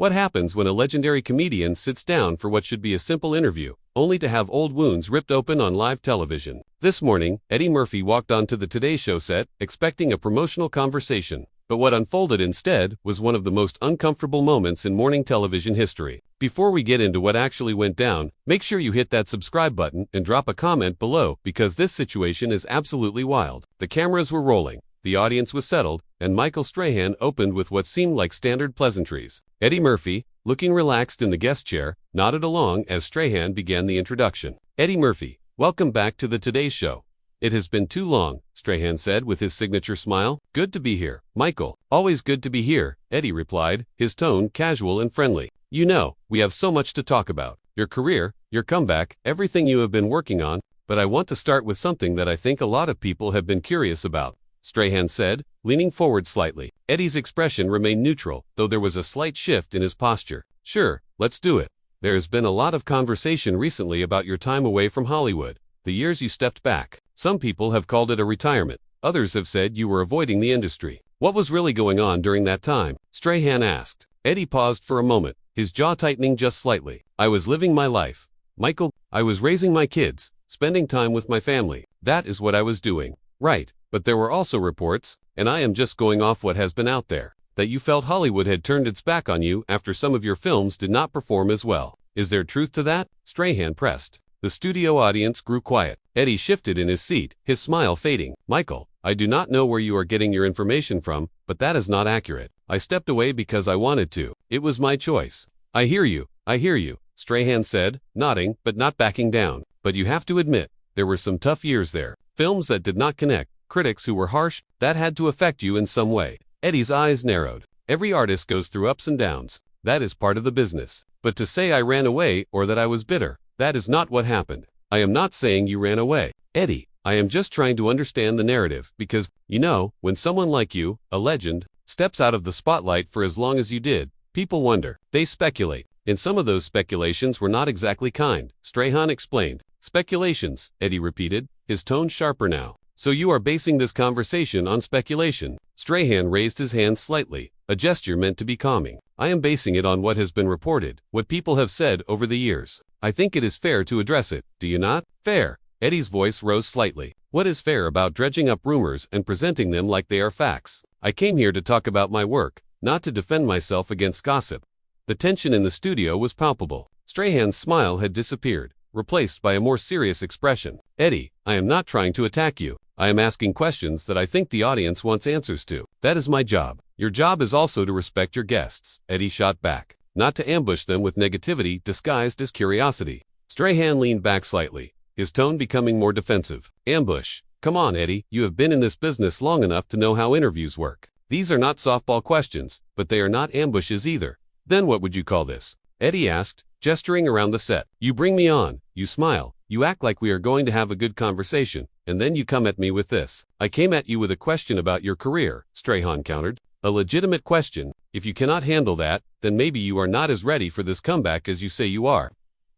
What happens when a legendary comedian sits down for what should be a simple interview, only to have old wounds ripped open on live television? This morning, Eddie Murphy walked onto the Today Show set, expecting a promotional conversation. But what unfolded instead was one of the most uncomfortable moments in morning television history. Before we get into what actually went down, make sure you hit that subscribe button and drop a comment below, because this situation is absolutely wild. The cameras were rolling, the audience was settled, and Michael Strahan opened with what seemed like standard pleasantries. Eddie Murphy, looking relaxed in the guest chair, nodded along as Strahan began the introduction. "Eddie Murphy, welcome back to the Today Show. It has been too long," Strahan said with his signature smile. "Good to be here, Michael." "Always good to be here," Eddie replied, his tone casual and friendly. "You know, we have so much to talk about. Your career, your comeback, everything you have been working on, but I want to start with something that I think a lot of people have been curious about," Strahan said, leaning forward slightly. Eddie's expression remained neutral, though there was a slight shift in his posture. "Sure, let's do it. There has been a lot of conversation recently about your time away from Hollywood, the years you stepped back. Some people have called it a retirement. Others have said you were avoiding the industry. What was really going on during that time?" Strahan asked. Eddie paused for a moment, his jaw tightening just slightly. "I was living my life, Michael. I was raising my kids, spending time with my family. That is what I was doing." "Right, but there were also reports, and I am just going off what has been out there, that you felt Hollywood had turned its back on you after some of your films did not perform as well. Is there truth to that?" Strahan pressed. The studio audience grew quiet. Eddie shifted in his seat, his smile fading. "Michael, I do not know where you are getting your information from, but that is not accurate. I stepped away because I wanted to. It was my choice." I hear you, Strahan said, nodding but not backing down. "But you have to admit, there were some tough years there. Films that did not connect, critics who were harsh, that had to affect you in some way." Eddie's eyes narrowed. "Every artist goes through ups and downs. That is part of the business. But to say I ran away or that I was bitter, that is not what happened. I am not saying you ran away, Eddie. I am just trying to understand the narrative, because, you know, when someone like you, a legend, steps out of the spotlight for as long as you did, people wonder. They speculate. And some of those speculations were not exactly kind," Strahan explained. "Speculations," Eddie repeated, his tone sharper now. "So you are basing this conversation on speculation?" Strahan raised his hand slightly, a gesture meant to be calming. "I am basing it on what has been reported, what people have said over the years. I think it is fair to address it, do you not?" "Fair?" Eddie's voice rose slightly. "What is fair about dredging up rumors and presenting them like they are facts? I came here to talk about my work, not to defend myself against gossip." The tension in the studio was palpable. Strahan's smile had disappeared, replaced by a more serious expression. "Eddie, I am not trying to attack you. I am asking questions that I think the audience wants answers to. That is my job. Your job is also to respect your guests," Eddie shot back, "not to ambush them with negativity disguised as curiosity." Strahan leaned back slightly, his tone becoming more defensive. "Ambush? Come on, Eddie, you have been in this business long enough to know how interviews work. These are not softball questions, but they are not ambushes either." "Then what would you call this?" Eddie asked, gesturing around the set. "You bring me on, you smile, you act like we are going to have a good conversation, and then you come at me with this." "I came at you with a question about your career," Strahan countered. "A legitimate question. If you cannot handle that, then maybe you are not as ready for this comeback as you say you are."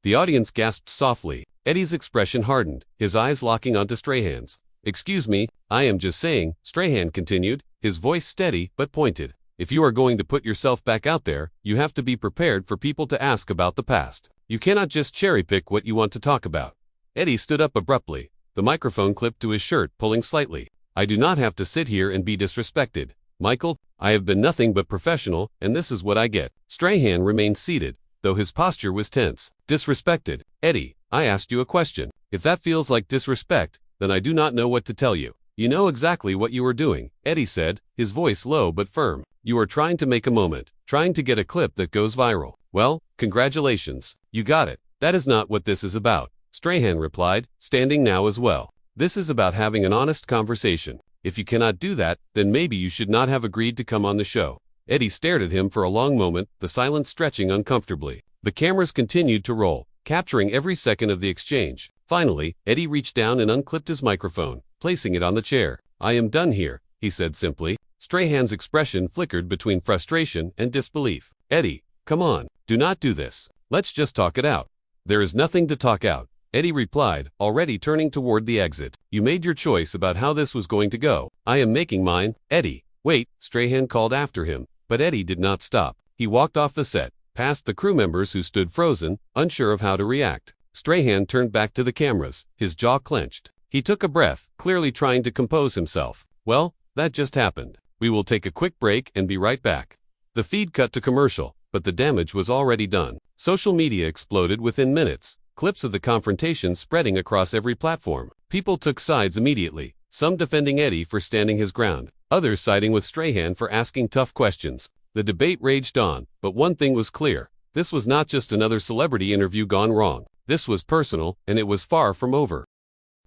The audience gasped softly. Eddie's expression hardened, his eyes locking onto Strahan's. "Excuse me, I am just saying," Strahan continued, his voice steady but pointed. "If you are going to put yourself back out there, you have to be prepared for people to ask about the past. You cannot just cherry-pick what you want to talk about." Eddie stood up abruptly, the microphone clipped to his shirt pulling slightly. "I do not have to sit here and be disrespected, Michael. I have been nothing but professional, and this is what I get." Strahan remained seated, though his posture was tense. "Disrespected? Eddie, I asked you a question. If that feels like disrespect, then I do not know what to tell you." "You know exactly what you are doing," Eddie said, his voice low but firm. "You are trying to make a moment, trying to get a clip that goes viral. Well, congratulations. You got it. That is not what this is about," Strahan replied, standing now as well. "This is about having an honest conversation. If you cannot do that, then maybe you should not have agreed to come on the show." Eddie stared at him for a long moment, the silence stretching uncomfortably. The cameras continued to roll, capturing every second of the exchange. Finally, Eddie reached down and unclipped his microphone, placing it on the chair. "I am done here," he said simply. Strahan's expression flickered between frustration and disbelief. "Eddie, come on, do not do this. Let's just talk it out." "There is nothing to talk out," Eddie replied, already turning toward the exit. "You made your choice about how this was going to go. I am making mine." "Eddie, wait," Strahan called after him, but Eddie did not stop. He walked off the set, past the crew members who stood frozen, unsure of how to react. Strahan turned back to the cameras, his jaw clenched. He took a breath, clearly trying to compose himself. Well, that just happened. We will take a quick break and be right back. The feed cut to commercial, but the damage was already done. Social media exploded within minutes, clips of the confrontation spreading across every platform. People took sides immediately, some defending Eddie for standing his ground, others siding with Strahan for asking tough questions. The debate raged on, but one thing was clear. This was not just another celebrity interview gone wrong. This was personal, and it was far from over.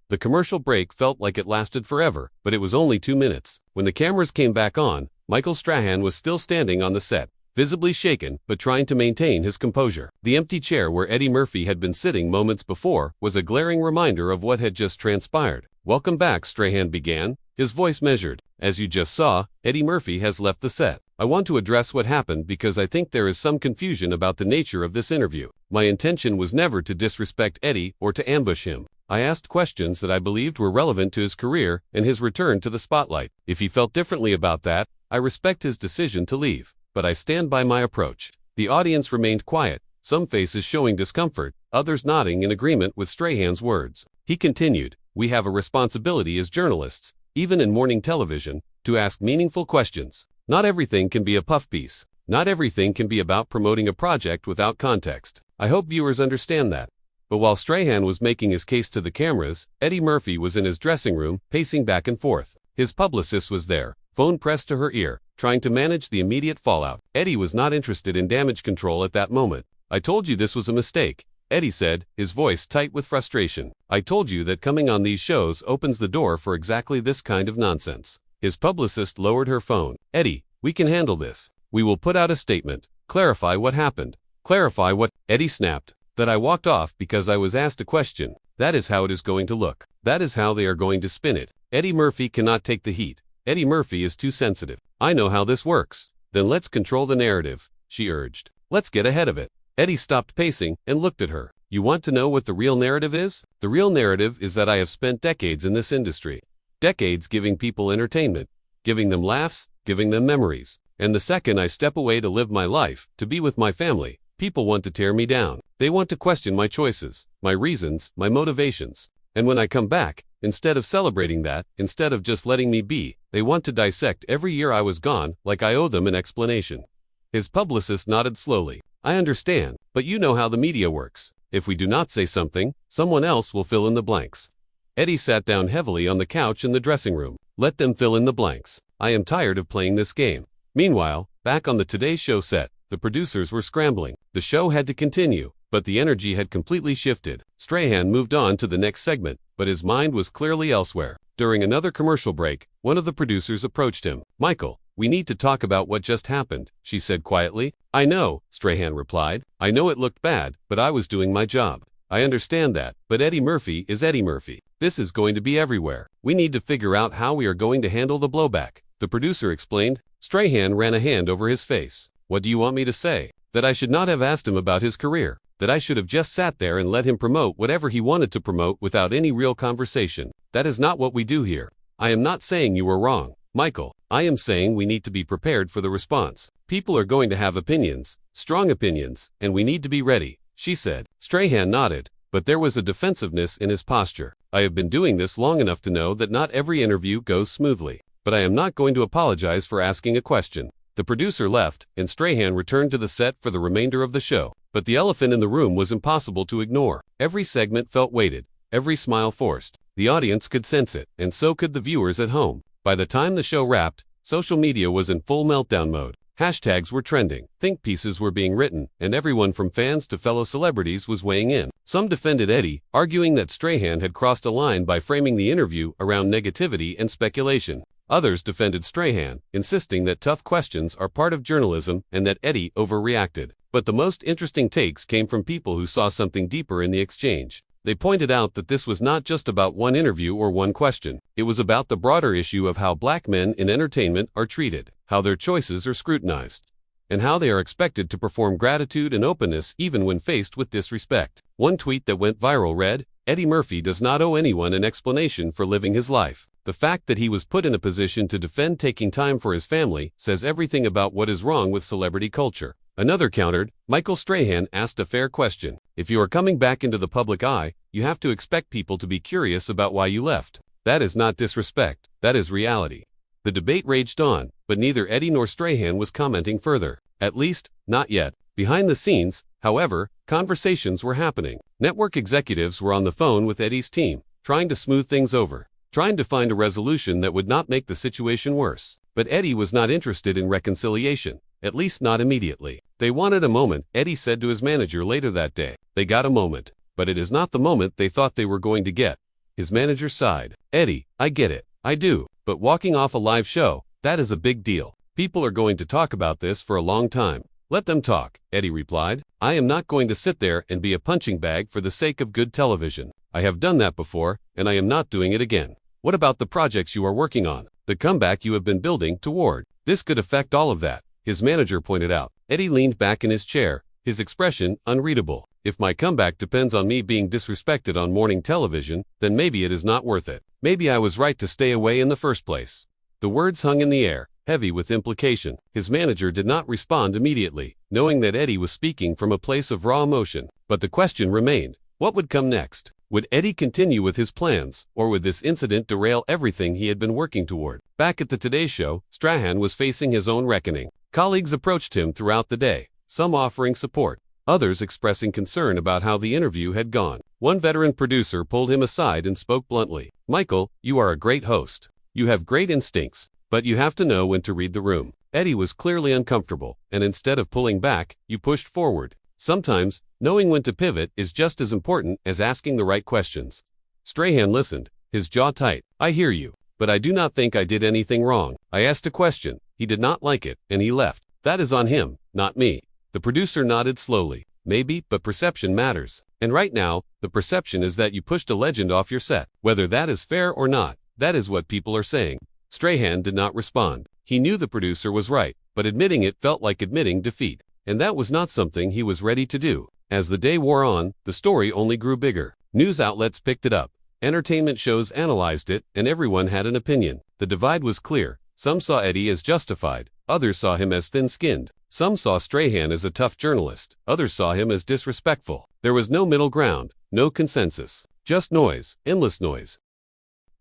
The commercial break felt like it lasted forever, but it was only 2 minutes. When the cameras came back on, Michael Strahan was still standing on the set, visibly shaken but trying to maintain his composure. The empty chair where Eddie Murphy had been sitting moments before was a glaring reminder of what had just transpired. "Welcome back," Strahan began, his voice measured. "As you just saw, Eddie Murphy has left the set. I want to address what happened because I think there is some confusion about the nature of this interview. My intention was never to disrespect Eddie or to ambush him. I asked questions that I believed were relevant to his career and his return to the spotlight. If he felt differently about that, I respect his decision to leave, but I stand by my approach." The audience remained quiet, some faces showing discomfort, others nodding in agreement with Strahan's words. He continued, "We have a responsibility as journalists, even in morning television, to ask meaningful questions. Not everything can be a puff piece. Not everything can be about promoting a project without context. I hope viewers understand that." But while Strahan was making his case to the cameras, Eddie Murphy was in his dressing room, pacing back and forth. His publicist was there, phone pressed to her ear, trying to manage the immediate fallout. Eddie was not interested in damage control at that moment. "I told you this was a mistake," Eddie said, his voice tight with frustration. "I told you that coming on these shows opens the door for exactly this kind of nonsense." His publicist lowered her phone. "Eddie, we can handle this. We will put out a statement. Clarify what happened." "Clarify what?" Eddie snapped. "That I walked off because I was asked a question. That is how it is going to look. That is how they are going to spin it. Eddie Murphy cannot take the heat. Eddie Murphy is too sensitive. I know how this works." "Then let's control the narrative," she urged. "Let's get ahead of it." Eddie stopped pacing and looked at her. "You want to know what the real narrative is? The real narrative is that I have spent decades in this industry. Decades giving people entertainment, giving them laughs, giving them memories. And the second I step away to live my life, to be with my family, people want to tear me down. They want to question my choices, my reasons, my motivations. And when I come back, instead of celebrating that, instead of just letting me be, they want to dissect every year I was gone, like I owe them an explanation." His publicist nodded slowly. "I understand, but you know how the media works. If we do not say something, someone else will fill in the blanks." Eddie sat down heavily on the couch in the dressing room. "Let them fill in the blanks. I am tired of playing this game." Meanwhile, back on the Today Show set, the producers were scrambling. The show had to continue, but the energy had completely shifted. Strahan moved on to the next segment, but his mind was clearly elsewhere. During another commercial break, one of the producers approached him. "Michael, we need to talk about what just happened," she said quietly. "I know," Strahan replied. "I know it looked bad, but I was doing my job. I understand that, but Eddie Murphy is Eddie Murphy. This is going to be everywhere. We need to figure out how we are going to handle the blowback." The producer explained. Strahan ran a hand over his face. "What do you want me to say? That I should not have asked him about his career? That I should have just sat there and let him promote whatever he wanted to promote without any real conversation? That is not what we do here. I am not saying you were wrong, Michael. I am saying we need to be prepared for the response. People are going to have opinions, strong opinions, and we need to be ready," she said. Strahan nodded, but there was a defensiveness in his posture. "I have been doing this long enough to know that not every interview goes smoothly, but I am not going to apologize for asking a question." The producer left, and Strahan returned to the set for the remainder of the show. But the elephant in the room was impossible to ignore. Every segment felt weighted, every smile forced. The audience could sense it, and so could the viewers at home. By the time the show wrapped, social media was in full meltdown mode. Hashtags were trending, think pieces were being written, and everyone from fans to fellow celebrities was weighing in. Some defended Eddie, arguing that Strahan had crossed a line by framing the interview around negativity and speculation. Others defended Strahan, insisting that tough questions are part of journalism and that Eddie overreacted. But the most interesting takes came from people who saw something deeper in the exchange. They pointed out that this was not just about one interview or one question. It was about the broader issue of how black men in entertainment are treated, how their choices are scrutinized, and how they are expected to perform gratitude and openness even when faced with disrespect. One tweet that went viral read, "Eddie Murphy does not owe anyone an explanation for living his life. The fact that he was put in a position to defend taking time for his family says everything about what is wrong with celebrity culture." Another countered, Michael Strahan asked a fair question. If you are coming back into the public eye, you have to expect people to be curious about why you left. That is not disrespect, that is reality. The debate raged on, but neither Eddie nor Strahan was commenting further. At least, not yet. Behind the scenes, however, conversations were happening. Network executives were on the phone with Eddie's team, trying to smooth things over, trying to find a resolution that would not make the situation worse. But Eddie was not interested in reconciliation, at least not immediately. They wanted a moment, Eddie said to his manager later that day. They got a moment, but it is not the moment they thought they were going to get. His manager sighed. Eddie, I get it. I do. But walking off a live show, that is a big deal. People are going to talk about this for a long time. Let them talk, Eddie replied. I am not going to sit there and be a punching bag for the sake of good television. I have done that before, and I am not doing it again. What about the projects you are working on? The comeback you have been building toward? This could affect all of that, his manager pointed out. Eddie leaned back in his chair, his expression unreadable. If my comeback depends on me being disrespected on morning television, then maybe it is not worth it. Maybe I was right to stay away in the first place. The words hung in the air, heavy with implication. His manager did not respond immediately, knowing that Eddie was speaking from a place of raw emotion. But the question remained, what would come next? Would Eddie continue with his plans, or would this incident derail everything he had been working toward? Back at the Today Show, Strahan was facing his own reckoning. Colleagues approached him throughout the day, some offering support, others expressing concern about how the interview had gone. One veteran producer pulled him aside and spoke bluntly. Michael, you are a great host. You have great instincts, but you have to know when to read the room. Eddie was clearly uncomfortable, and instead of pulling back, you pushed forward. Sometimes, knowing when to pivot is just as important as asking the right questions. Strahan listened, his jaw tight. I hear you, but I do not think I did anything wrong. I asked a question, he did not like it, and he left. That is on him, not me. The producer nodded slowly. Maybe, but perception matters. And right now, the perception is that you pushed a legend off your set. Whether that is fair or not, that is what people are saying. Strahan did not respond. He knew the producer was right, but admitting it felt like admitting defeat. And that was not something he was ready to do. As the day wore on, the story only grew bigger. News outlets picked it up. Entertainment shows analyzed it, and everyone had an opinion. The divide was clear. Some saw Eddie as justified. Others saw him as thin-skinned. Some saw Strahan as a tough journalist. Others saw him as disrespectful. There was no middle ground, no consensus. Just noise, endless noise.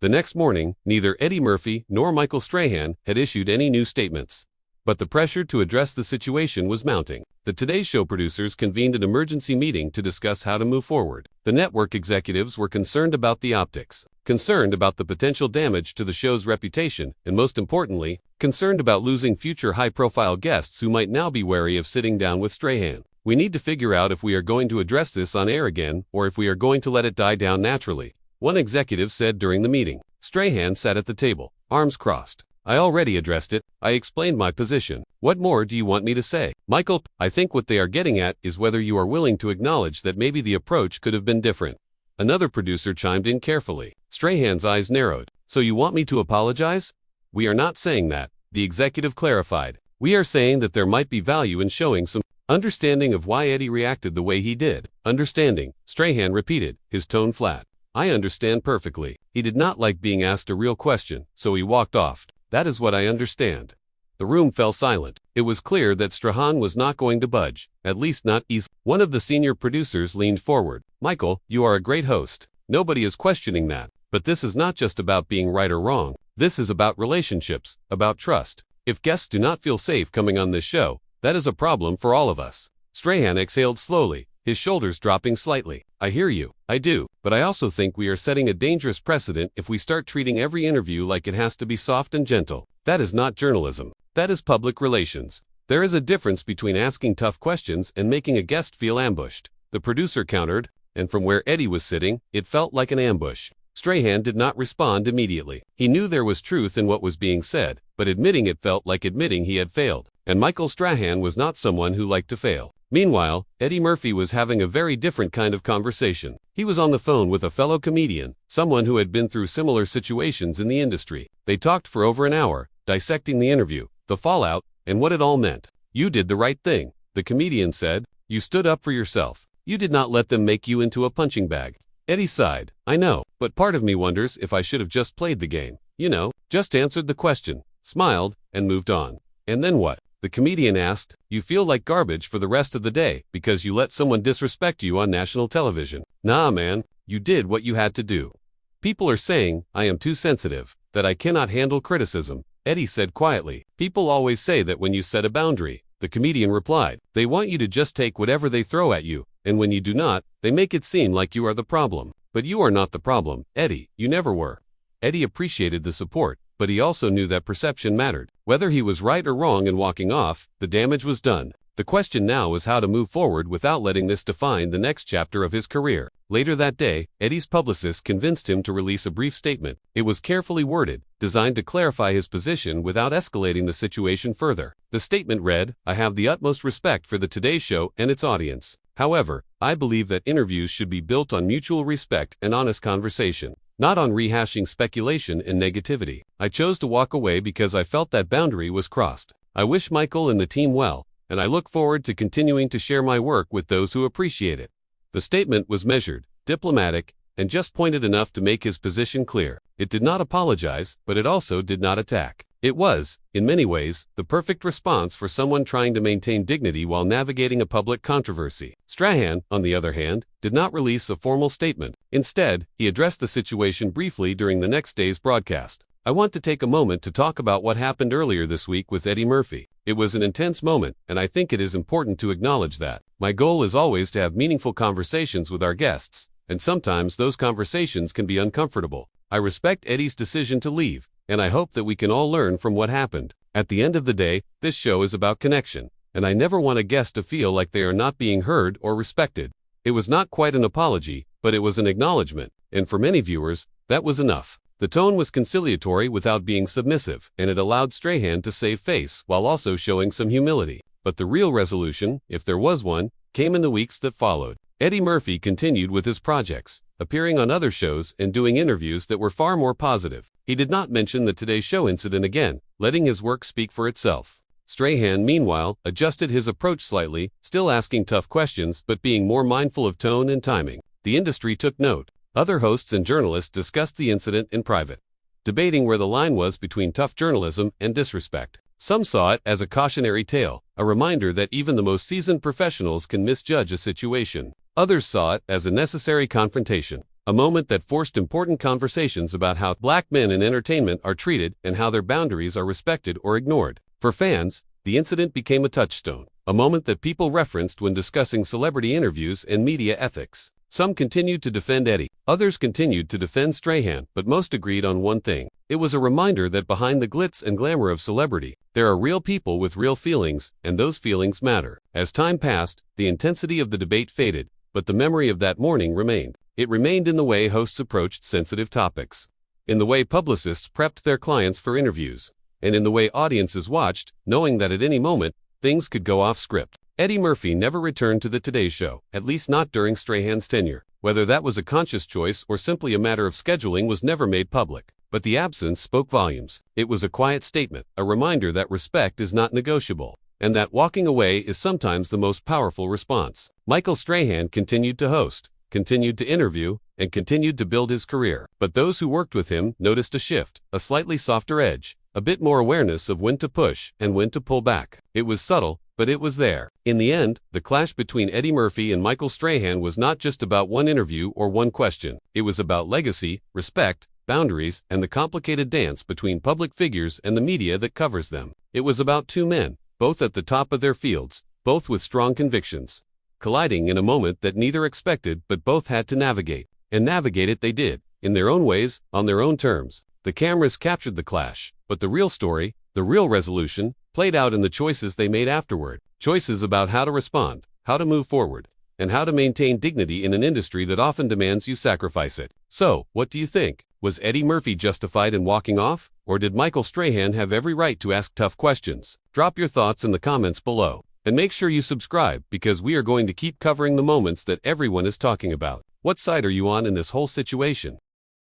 The next morning, neither Eddie Murphy nor Michael Strahan had issued any new statements. But the pressure to address the situation was mounting. The Today Show producers convened an emergency meeting to discuss how to move forward. The network executives were concerned about the optics, concerned about the potential damage to the show's reputation, and most importantly, concerned about losing future high-profile guests who might now be wary of sitting down with Strahan. We need to figure out if we are going to address this on air again, or if we are going to let it die down naturally, one executive said during the meeting. Strahan sat at the table, arms crossed. I already addressed it. I explained my position. What more do you want me to say? Michael, I think what they are getting at is whether you are willing to acknowledge that maybe the approach could have been different. Another producer chimed in carefully. Strahan's eyes narrowed. So you want me to apologize? We are not saying that, the executive clarified. We are saying that there might be value in showing some understanding of why Eddie reacted the way he did. Understanding, Strahan repeated, his tone flat. I understand perfectly. He did not like being asked a real question, so he walked off. That is what I understand. The room fell silent. It was clear that Strahan was not going to budge, at least not easily. One of the senior producers leaned forward. Michael, you are a great host. Nobody is questioning that. But this is not just about being right or wrong. This is about relationships, about trust. If guests do not feel safe coming on this show, that is a problem for all of us. Strahan exhaled slowly, his shoulders dropping slightly. I hear you. I do. But I also think we are setting a dangerous precedent if we start treating every interview like it has to be soft and gentle. That is not journalism. That is public relations. There is a difference between asking tough questions and making a guest feel ambushed. The producer countered, and from where Eddie was sitting, it felt like an ambush. Strahan did not respond immediately. He knew there was truth in what was being said, but admitting it felt like admitting he had failed. And Michael Strahan was not someone who liked to fail. Meanwhile, Eddie Murphy was having a very different kind of conversation. He was on the phone with a fellow comedian, someone who had been through similar situations in the industry. They talked for over an hour, dissecting the interview, the fallout, and what it all meant. You did the right thing, the comedian said. You stood up for yourself. You did not let them make you into a punching bag. Eddie sighed. I know, but part of me wonders if I should have just played the game. You know, just answered the question, smiled, and moved on. And then what? The comedian asked, "You feel like garbage for the rest of the day because you let someone disrespect you on national television." "Nah, man, you did what you had to do. People are saying I am too sensitive, that I cannot handle criticism," Eddie said quietly. "People always say that when you set a boundary," the comedian replied. "They want you to just take whatever they throw at you, and when you do not, they make it seem like you are the problem. But you are not the problem, Eddie, you never were." Eddie appreciated the support, but he also knew that perception mattered. Whether he was right or wrong in walking off, the damage was done. The question now was how to move forward without letting this define the next chapter of his career. Later that day, Eddie's publicist convinced him to release a brief statement. It was carefully worded, designed to clarify his position without escalating the situation further. The statement read, "I have the utmost respect for the Today Show and its audience. However, I believe that interviews should be built on mutual respect and honest conversation, not on rehashing speculation and negativity. I chose to walk away because I felt that boundary was crossed. I wish Michael and the team well, and I look forward to continuing to share my work with those who appreciate it." The statement was measured, diplomatic, and just pointed enough to make his position clear. It did not apologize, but it also did not attack. It was, in many ways, the perfect response for someone trying to maintain dignity while navigating a public controversy. Strahan, on the other hand, did not release a formal statement. Instead, he addressed the situation briefly during the next day's broadcast. "I want to take a moment to talk about what happened earlier this week with Eddie Murphey. It was an intense moment, and I think it is important to acknowledge that. My goal is always to have meaningful conversations with our guests, and sometimes those conversations can be uncomfortable. I respect Eddie's decision to leave, and I hope that we can all learn from what happened. At the end of the day, this show is about connection, and I never want a guest to feel like they are not being heard or respected." It was not quite an apology, but it was an acknowledgement, and for many viewers, that was enough. The tone was conciliatory without being submissive, and it allowed Strahan to save face while also showing some humility. But the real resolution, if there was one, came in the weeks that followed. Eddie Murphy continued with his projects, appearing on other shows and doing interviews that were far more positive. He did not mention the Today Show incident again, letting his work speak for itself. Strahan, meanwhile, adjusted his approach slightly, still asking tough questions but being more mindful of tone and timing. The industry took note. Other hosts and journalists discussed the incident in private, debating where the line was between tough journalism and disrespect. Some saw it as a cautionary tale, a reminder that even the most seasoned professionals can misjudge a situation. Others saw it as a necessary confrontation, a moment that forced important conversations about how black men in entertainment are treated and how their boundaries are respected or ignored. For fans, the incident became a touchstone, a moment that people referenced when discussing celebrity interviews and media ethics. Some continued to defend Eddie, others continued to defend Strahan, but most agreed on one thing. It was a reminder that behind the glitz and glamour of celebrity, there are real people with real feelings, and those feelings matter. As time passed, the intensity of the debate faded, but the memory of that morning remained. It remained in the way hosts approached sensitive topics, in the way publicists prepped their clients for interviews, and in the way audiences watched, knowing that at any moment, things could go off script. Eddie Murphy never returned to the Today Show, at least not during Strahan's tenure. Whether that was a conscious choice or simply a matter of scheduling was never made public. But the absence spoke volumes. It was a quiet statement, a reminder that respect is not negotiable, and that walking away is sometimes the most powerful response. Michael Strahan continued to host, continued to interview, and continued to build his career. But those who worked with him noticed a shift, a slightly softer edge, a bit more awareness of when to push and when to pull back. It was subtle, but it was there. In the end, the clash between Eddie Murphy and Michael Strahan was not just about one interview or one question. It was about legacy, respect, boundaries, and the complicated dance between public figures and the media that covers them. It was about two men, both at the top of their fields, both with strong convictions, colliding in a moment that neither expected but both had to navigate. And navigate it they did, in their own ways, on their own terms. The cameras captured the clash, but the real story, the real resolution, played out in the choices they made afterward. Choices about how to respond, how to move forward, and how to maintain dignity in an industry that often demands you sacrifice it. So, what do you think? Was Eddie Murphy justified in walking off, or did Michael Strahan have every right to ask tough questions? Drop your thoughts in the comments below, and make sure you subscribe because we are going to keep covering the moments that everyone is talking about. What side are you on in this whole situation?